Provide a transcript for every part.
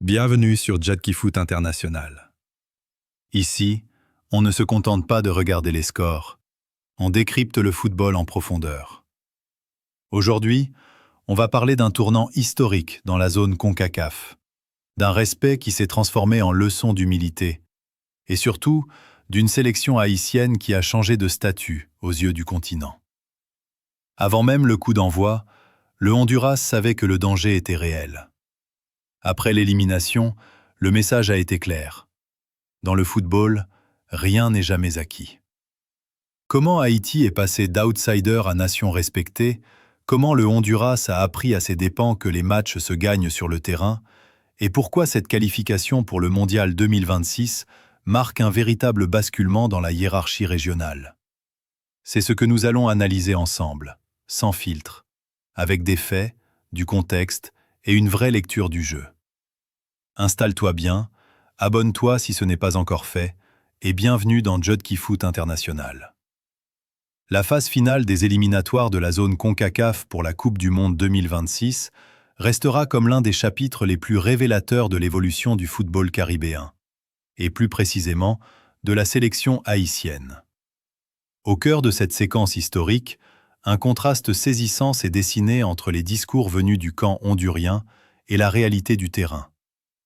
Bienvenue sur Jadki Foot International. Ici, on ne se contente pas de regarder les scores, on décrypte le football en profondeur. Aujourd'hui, on va parler d'un tournant historique dans la zone CONCACAF, d'un respect qui s'est transformé en leçon d'humilité, et surtout d'une sélection haïtienne qui a changé de statut aux yeux du continent. Avant même le coup d'envoi, le Honduras savait que le danger était réel. Après l'élimination, le message a été clair. Dans le football, rien n'est jamais acquis. Comment Haïti est passé d'outsider à nation respectée, comment le Honduras a appris à ses dépens que les matchs se gagnent sur le terrain, et pourquoi cette qualification pour le Mondial 2026 marque un véritable basculement dans la hiérarchie régionale. C'est ce que nous allons analyser ensemble, sans filtre, avec des faits, du contexte et une vraie lecture du jeu. Installe-toi bien, abonne-toi si ce n'est pas encore fait, et bienvenue dans Jadki Foot International. La phase finale des éliminatoires de la zone CONCACAF pour la Coupe du Monde 2026 restera comme l'un des chapitres les plus révélateurs de l'évolution du football caribéen, et plus précisément de la sélection haïtienne. Au cœur de cette séquence historique, un contraste saisissant s'est dessiné entre les discours venus du camp hondurien et la réalité du terrain,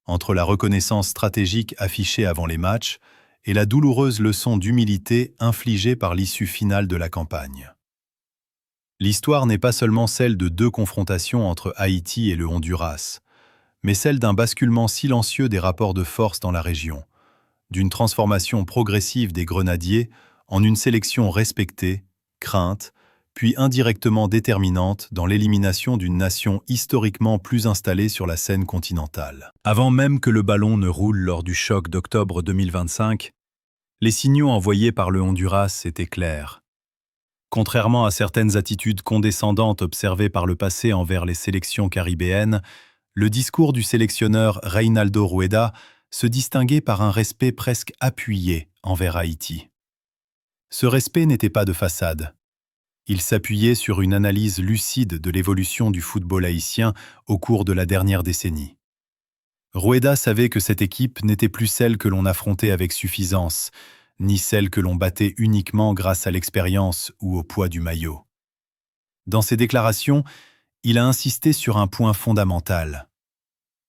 entre la reconnaissance stratégique affichée avant les matchs et la douloureuse leçon d'humilité infligée par l'issue finale de la campagne. L'histoire n'est pas seulement celle de deux confrontations entre Haïti et le Honduras, mais celle d'un basculement silencieux des rapports de force dans la région, d'une transformation progressive des grenadiers en une sélection respectée, crainte, puis indirectement déterminante dans l'élimination d'une nation historiquement plus installée sur la scène continentale. Avant même que le ballon ne roule lors du choc d'octobre 2025, les signaux envoyés par le Honduras étaient clairs. Contrairement à certaines attitudes condescendantes observées par le passé envers les sélections caribéennes, le discours du sélectionneur Reinaldo Rueda se distinguait par un respect presque appuyé envers Haïti. Ce respect n'était pas de façade. Il s'appuyait sur une analyse lucide de l'évolution du football haïtien au cours de la dernière décennie. Rueda savait que cette équipe n'était plus celle que l'on affrontait avec suffisance, ni celle que l'on battait uniquement grâce à l'expérience ou au poids du maillot. Dans ses déclarations, il a insisté sur un point fondamental.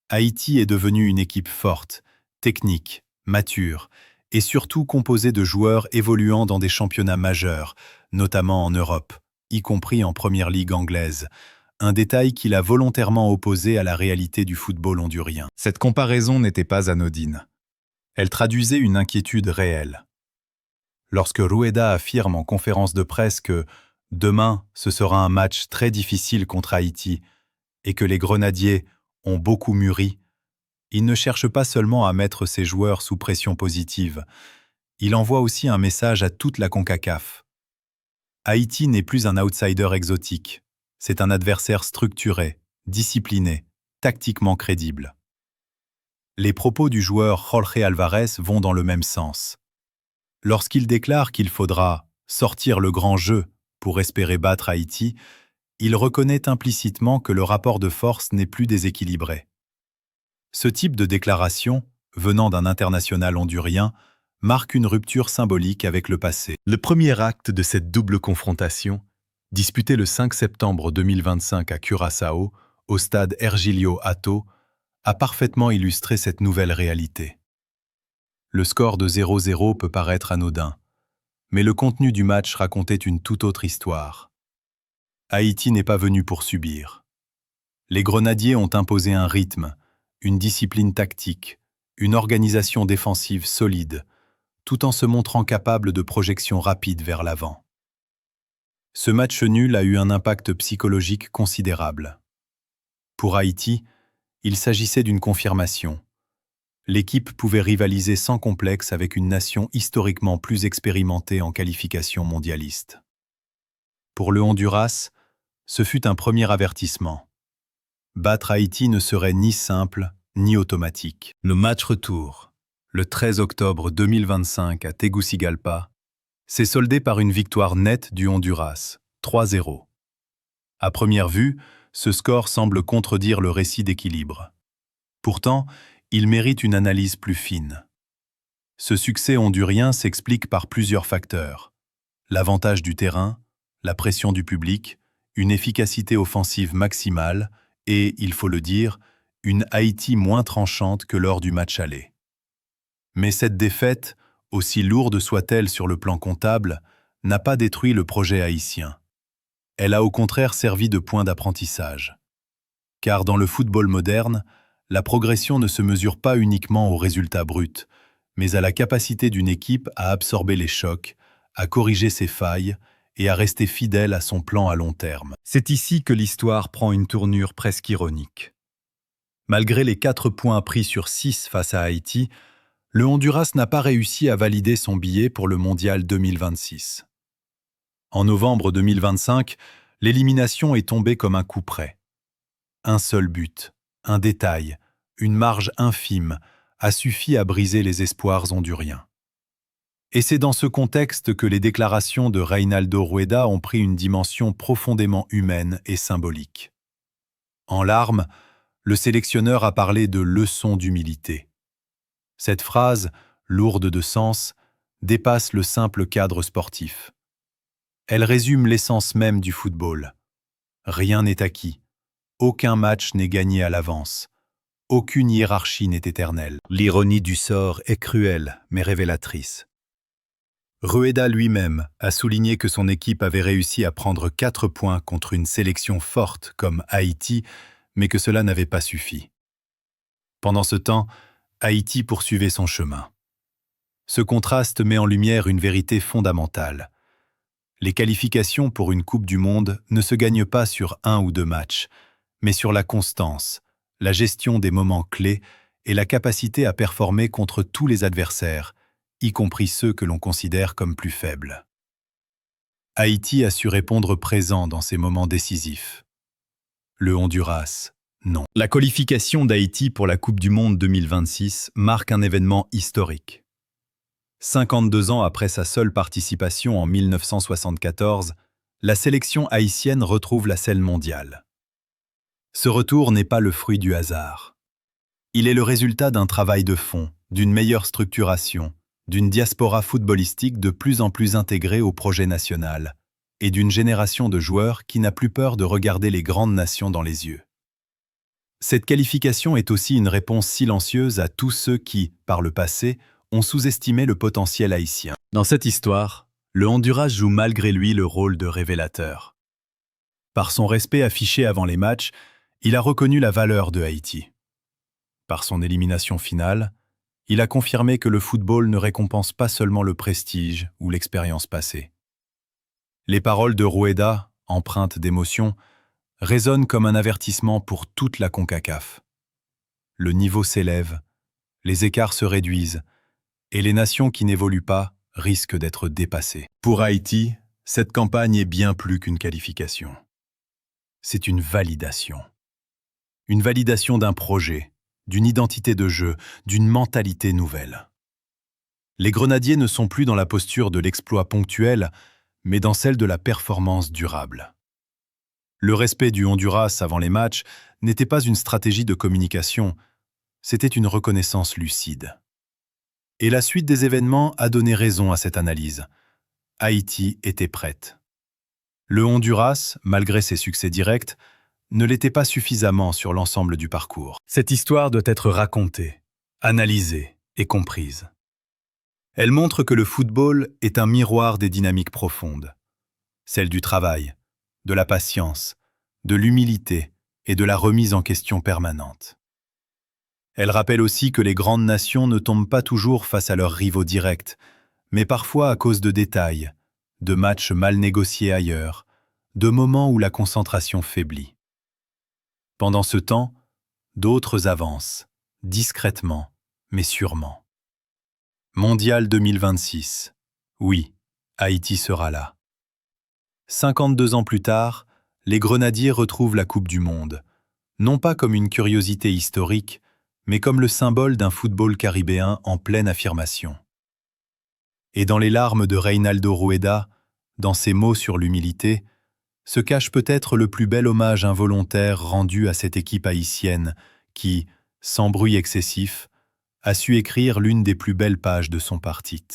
Haïti est devenue une équipe forte, technique, mature, et surtout composée de joueurs évoluant dans des championnats majeurs, notamment en Europe, y compris en première ligue anglaise, un détail qu'il a volontairement opposé à la réalité du football hondurien. Cette comparaison n'était pas anodine. Elle traduisait une inquiétude réelle. Lorsque Rueda affirme en conférence de presse que « demain, ce sera un match très difficile contre Haïti » et que les Grenadiers ont beaucoup mûri, il ne cherche pas seulement à mettre ses joueurs sous pression positive, il envoie aussi un message à toute la CONCACAF. Haïti n'est plus un outsider exotique, c'est un adversaire structuré, discipliné, tactiquement crédible. Les propos du joueur Jorge Alvarez vont dans le même sens. Lorsqu'il déclare qu'il faudra « sortir le grand jeu » pour espérer battre Haïti, il reconnaît implicitement que le rapport de force n'est plus déséquilibré. Ce type de déclaration, venant d'un international hondurien, marque une rupture symbolique avec le passé. Le premier acte de cette double confrontation, disputé le 5 septembre 2025 à Curaçao, au stade Hergilio Atto, a parfaitement illustré cette nouvelle réalité. Le score de 0-0 peut paraître anodin, mais le contenu du match racontait une toute autre histoire. Haïti n'est pas venu pour subir. Les Grenadiers ont imposé un rythme, une discipline tactique, une organisation défensive solide, tout en se montrant capable de projections rapides vers l'avant. Ce match nul a eu un impact psychologique considérable. Pour Haïti, il s'agissait d'une confirmation. L'équipe pouvait rivaliser sans complexe avec une nation historiquement plus expérimentée en qualification mondialiste. Pour le Honduras, ce fut un premier avertissement. Battre Haïti ne serait ni simple, ni automatique. Le match retour, le 13 octobre 2025 à Tegucigalpa, s'est soldé par une victoire nette du Honduras, 3-0. À première vue, ce score semble contredire le récit d'équilibre. Pourtant, il mérite une analyse plus fine. Ce succès hondurien s'explique par plusieurs facteurs. L'avantage du terrain, la pression du public, une efficacité offensive maximale et, il faut le dire, une Haïti moins tranchante que lors du match aller. Mais cette défaite, aussi lourde soit-elle sur le plan comptable, n'a pas détruit le projet haïtien. Elle a au contraire servi de point d'apprentissage. Car dans le football moderne, la progression ne se mesure pas uniquement aux résultats bruts, mais à la capacité d'une équipe à absorber les chocs, à corriger ses failles et à rester fidèle à son plan à long terme. C'est ici que l'histoire prend une tournure presque ironique. Malgré les 4 points pris sur 6 face à Haïti, le Honduras n'a pas réussi à valider son billet pour le Mondial 2026. En novembre 2025, l'élimination est tombée comme un coup près. Un seul but, un détail, une marge infime a suffi à briser les espoirs honduriens. Et c'est dans ce contexte que les déclarations de Reinaldo Rueda ont pris une dimension profondément humaine et symbolique. En larmes, le sélectionneur a parlé de leçon d'humilité. Cette phrase, lourde de sens, dépasse le simple cadre sportif. Elle résume l'essence même du football. Rien n'est acquis. Aucun match n'est gagné à l'avance. Aucune hiérarchie n'est éternelle. L'ironie du sort est cruelle, mais révélatrice. Rueda lui-même a souligné que son équipe avait réussi à prendre 4 points contre une sélection forte comme Haïti, mais que cela n'avait pas suffi. Pendant ce temps, Haïti poursuivait son chemin. Ce contraste met en lumière une vérité fondamentale. Les qualifications pour une Coupe du Monde ne se gagnent pas sur 1 ou 2 matchs, mais sur la constance, la gestion des moments clés et la capacité à performer contre tous les adversaires, y compris ceux que l'on considère comme plus faibles. Haïti a su répondre présent dans ces moments décisifs. Le Honduras, non. La qualification d'Haïti pour la Coupe du Monde 2026 marque un événement historique. 52 ans après sa seule participation en 1974, la sélection haïtienne retrouve la scène mondiale. Ce retour n'est pas le fruit du hasard. Il est le résultat d'un travail de fond, d'une meilleure structuration, d'une diaspora footballistique de plus en plus intégrée au projet national, et d'une génération de joueurs qui n'a plus peur de regarder les grandes nations dans les yeux. Cette qualification est aussi une réponse silencieuse à tous ceux qui, par le passé, ont sous-estimé le potentiel haïtien. Dans cette histoire, le Honduras joue malgré lui le rôle de révélateur. Par son respect affiché avant les matchs, il a reconnu la valeur de Haïti. Par son élimination finale, il a confirmé que le football ne récompense pas seulement le prestige ou l'expérience passée. Les paroles de Rueda, empreintes d'émotion, résonnent comme un avertissement pour toute la CONCACAF. Le niveau s'élève, les écarts se réduisent, et les nations qui n'évoluent pas risquent d'être dépassées. Pour Haïti, cette campagne est bien plus qu'une qualification. C'est une validation. Une validation d'un projet, d'une identité de jeu, d'une mentalité nouvelle. Les Grenadiers ne sont plus dans la posture de l'exploit ponctuel, mais dans celle de la performance durable. Le respect du Honduras avant les matchs n'était pas une stratégie de communication, c'était une reconnaissance lucide. Et la suite des événements a donné raison à cette analyse. Haïti était prête. Le Honduras, malgré ses succès directs, ne l'était pas suffisamment sur l'ensemble du parcours. Cette histoire doit être racontée, analysée et comprise. Elle montre que le football est un miroir des dynamiques profondes, celle du travail, de la patience, de l'humilité et de la remise en question permanente. Elle rappelle aussi que les grandes nations ne tombent pas toujours face à leurs rivaux directs, mais parfois à cause de détails, de matchs mal négociés ailleurs, de moments où la concentration faiblit. Pendant ce temps, d'autres avancent, discrètement, mais sûrement. Mondial 2026. Oui, Haïti sera là. 52 ans plus tard, les Grenadiers retrouvent la Coupe du Monde, non pas comme une curiosité historique, mais comme le symbole d'un football caribéen en pleine affirmation. Et dans les larmes de Reinaldo Rueda, dans ses mots sur l'humilité, se cache peut-être le plus bel hommage involontaire rendu à cette équipe haïtienne qui, sans bruit excessif, a su écrire l'une des plus belles pages de son partit.